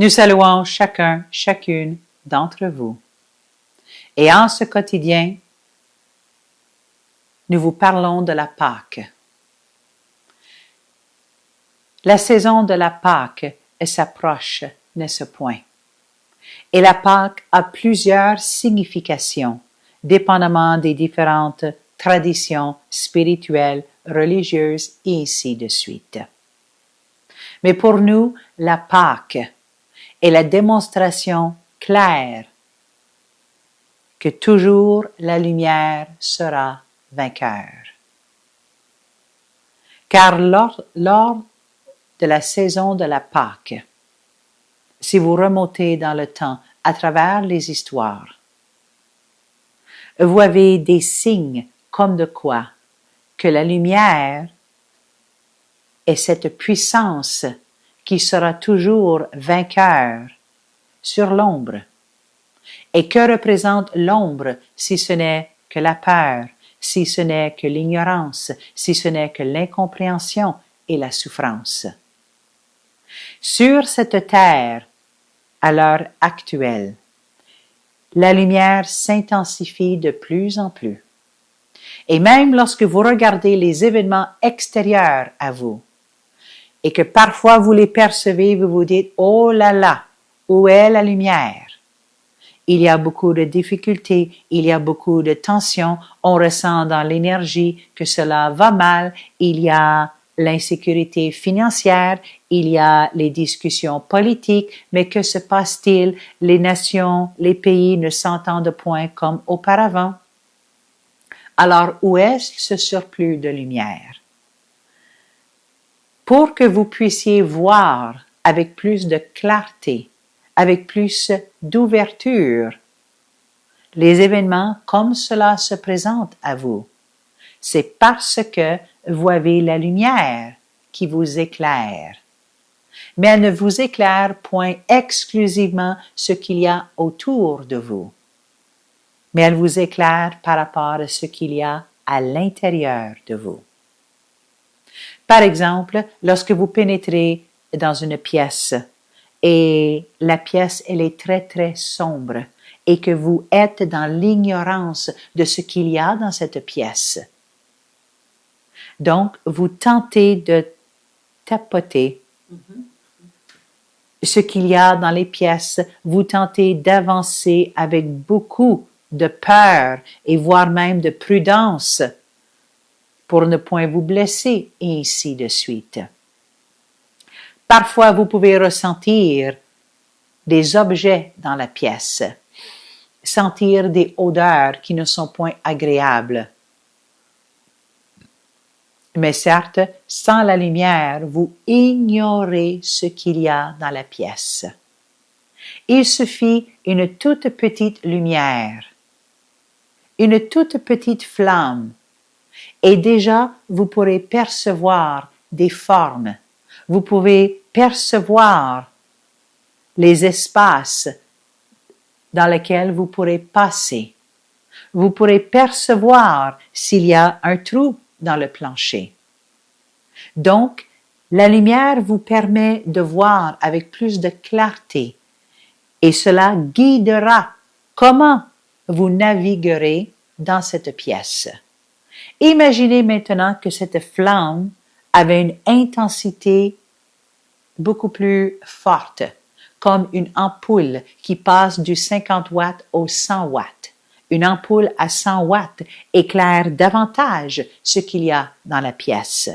Nous saluons chacun, chacune d'entre vous. Et en ce quotidien, nous vous parlons de la Pâque. La saison de la Pâque s'approche, n'est-ce point? Et la Pâque a plusieurs significations, dépendamment des différentes traditions spirituelles, religieuses et ainsi de suite. Mais pour nous, la Pâque est la démonstration claire que toujours la lumière sera vainqueur. Car lors de la saison de la Pâque, si vous remontez dans le temps à travers les histoires, vous avez des signes comme de quoi que la lumière est cette puissance qui sera toujours vainqueur sur l'ombre. Et que représente l'ombre si ce n'est que la peur, si ce n'est que l'ignorance, si ce n'est que l'incompréhension et la souffrance? Sur cette terre, à l'heure actuelle, la lumière s'intensifie de plus en plus. Et même lorsque vous regardez les événements extérieurs à vous, et que parfois vous les percevez, vous vous dites « Oh là là, où est la lumière ?» Il y a beaucoup de difficultés, il y a beaucoup de tensions, on ressent dans l'énergie que cela va mal, il y a l'insécurité financière, il y a les discussions politiques, mais que se passe-t-il? Les nations, les pays ne s'entendent point comme auparavant. Alors, où est ce surplus de lumière? Pour que vous puissiez voir avec plus de clarté, avec plus d'ouverture, les événements comme cela se présentent à vous, c'est parce que vous avez la lumière qui vous éclaire. Mais elle ne vous éclaire point exclusivement ce qu'il y a autour de vous, mais elle vous éclaire par rapport à ce qu'il y a à l'intérieur de vous. Par exemple, lorsque vous pénétrez dans une pièce et la pièce, elle est très, très sombre et que vous êtes dans l'ignorance de ce qu'il y a dans cette pièce. Donc, vous tentez de tapoter ce qu'il y a dans les pièces, vous tentez d'avancer avec beaucoup de peur et voire même de prudence pour ne point vous blesser, et ainsi de suite. Parfois, vous pouvez ressentir des objets dans la pièce, sentir des odeurs qui ne sont point agréables. Mais certes, sans la lumière, vous ignorez ce qu'il y a dans la pièce. Il suffit une toute petite lumière, une toute petite flamme, et déjà vous pourrez percevoir des formes, vous pouvez percevoir les espaces dans lesquels vous pourrez passer. Vous pourrez percevoir s'il y a un trou dans le plancher. Donc, la lumière vous permet de voir avec plus de clarté et cela guidera comment vous naviguerez dans cette pièce. Imaginez maintenant que cette flamme avait une intensité beaucoup plus forte, comme une ampoule qui passe du 50 watts au 100 watts. Une ampoule à 100 watts éclaire davantage ce qu'il y a dans la pièce.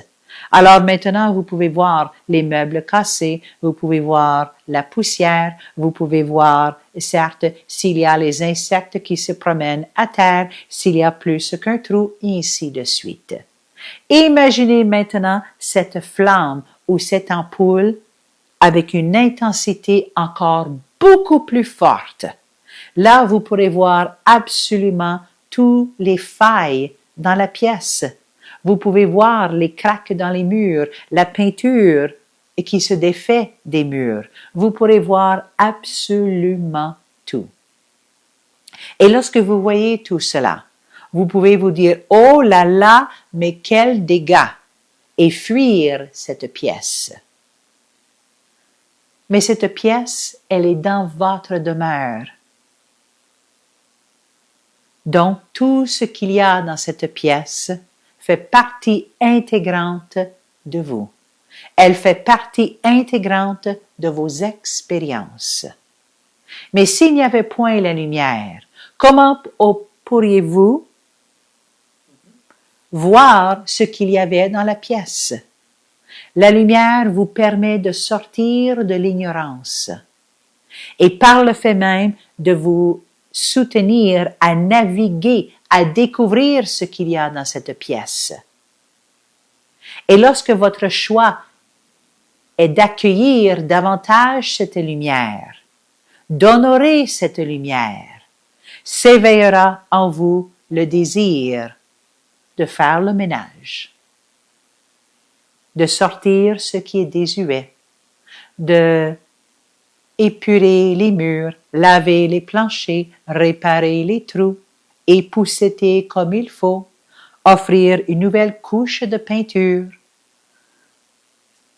Alors maintenant, vous pouvez voir les meubles cassés, vous pouvez voir la poussière, vous pouvez voir, certes, s'il y a les insectes qui se promènent à terre, s'il y a plus qu'un trou, et ainsi de suite. Imaginez maintenant cette flamme ou cette ampoule avec une intensité encore beaucoup plus forte. Là, vous pourrez voir absolument toutes les failles dans la pièce. Vous pouvez voir les craques dans les murs, la peinture qui se défait des murs. Vous pourrez voir absolument tout. Et lorsque vous voyez tout cela, vous pouvez vous dire « Oh là là, mais quel dégât !» et fuir cette pièce. Mais cette pièce, elle est dans votre demeure. Donc, tout ce qu'il y a dans cette pièce fait partie intégrante de vous. Elle fait partie intégrante de vos expériences. Mais s'il n'y avait point la lumière, comment pourriez-vous voir ce qu'il y avait dans la pièce? La lumière vous permet de sortir de l'ignorance et par le fait même de vous soutenir à naviguer, à découvrir ce qu'il y a dans cette pièce. Et lorsque votre choix est d'accueillir davantage cette lumière, d'honorer cette lumière, s'éveillera en vous le désir de faire le ménage, de sortir ce qui est désuet, de épurer les murs, laver les planchers, réparer les trous, épousseter comme il faut, offrir une nouvelle couche de peinture,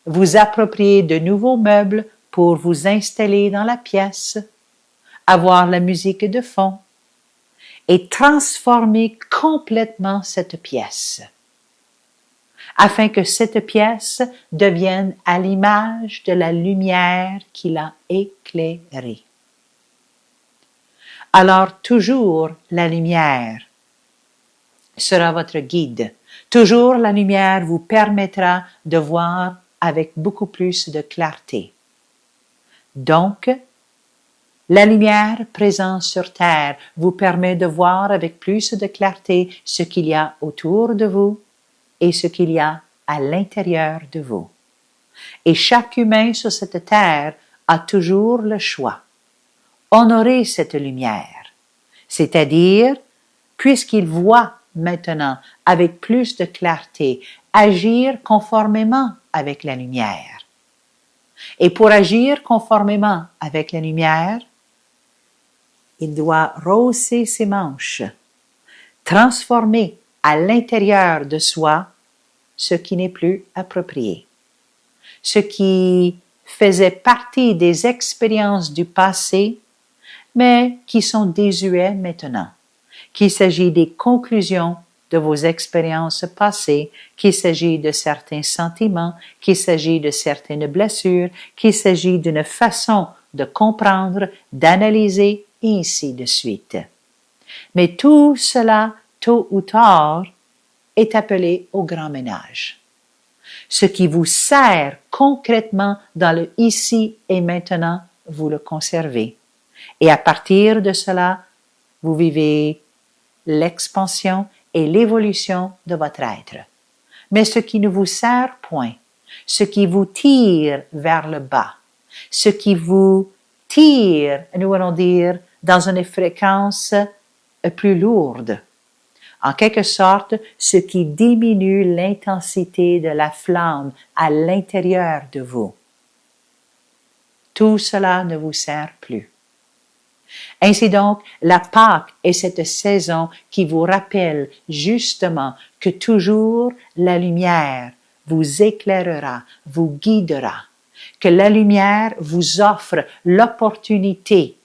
vous approprier de nouveaux meubles pour vous installer dans la pièce, avoir la musique de fond et transformer complètement cette pièce, afin que cette pièce devienne à l'image de la lumière qui l'a éclairée. Alors toujours la lumière sera votre guide. Toujours la lumière vous permettra de voir avec beaucoup plus de clarté. Donc, la lumière présente sur terre vous permet de voir avec plus de clarté ce qu'il y a autour de vous et ce qu'il y a à l'intérieur de vous. Et chaque humain sur cette terre a toujours le choix. Honorer cette lumière, c'est-à-dire, puisqu'il voit maintenant avec plus de clarté, agir conformément avec la lumière. Et pour agir conformément avec la lumière, il doit rehausser ses manches, transformer à l'intérieur de soi ce qui n'est plus approprié, ce qui faisait partie des expériences du passé, mais qui sont désuets maintenant, qu'il s'agit des conclusions de vos expériences passées, qu'il s'agit de certains sentiments, qu'il s'agit de certaines blessures, qu'il s'agit d'une façon de comprendre, d'analyser, et ainsi de suite. Mais tout cela, tôt ou tard, est appelé au grand ménage. Ce qui vous sert concrètement dans le ici et maintenant, vous le conservez. Et à partir de cela, vous vivez l'expansion et l'évolution de votre être. Mais ce qui ne vous sert point, ce qui vous tire vers le bas, ce qui vous tire, nous allons dire, dans une fréquence plus lourde, en quelque sorte, ce qui diminue l'intensité de la flamme à l'intérieur de vous. Tout cela ne vous sert plus. Ainsi donc, la Pâque est cette saison qui vous rappelle justement que toujours la lumière vous éclairera, vous guidera, que la lumière vous offre l'opportunité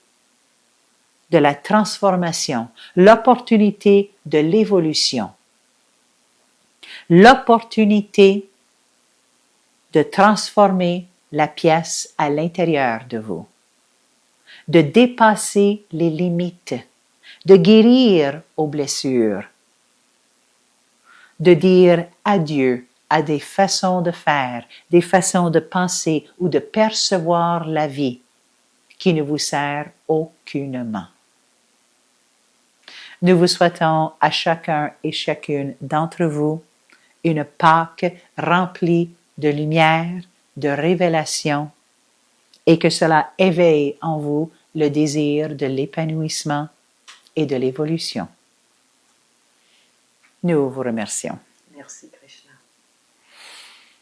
de la transformation, l'opportunité de l'évolution, l'opportunité de transformer la pièce à l'intérieur de vous, de dépasser les limites, de guérir aux blessures, de dire adieu à des façons de faire, des façons de penser ou de percevoir la vie qui ne vous sert aucunement. Nous vous souhaitons à chacun et chacune d'entre vous une Pâque remplie de lumière, de révélation, et que cela éveille en vous le désir de l'épanouissement et de l'évolution. Nous vous remercions. Merci.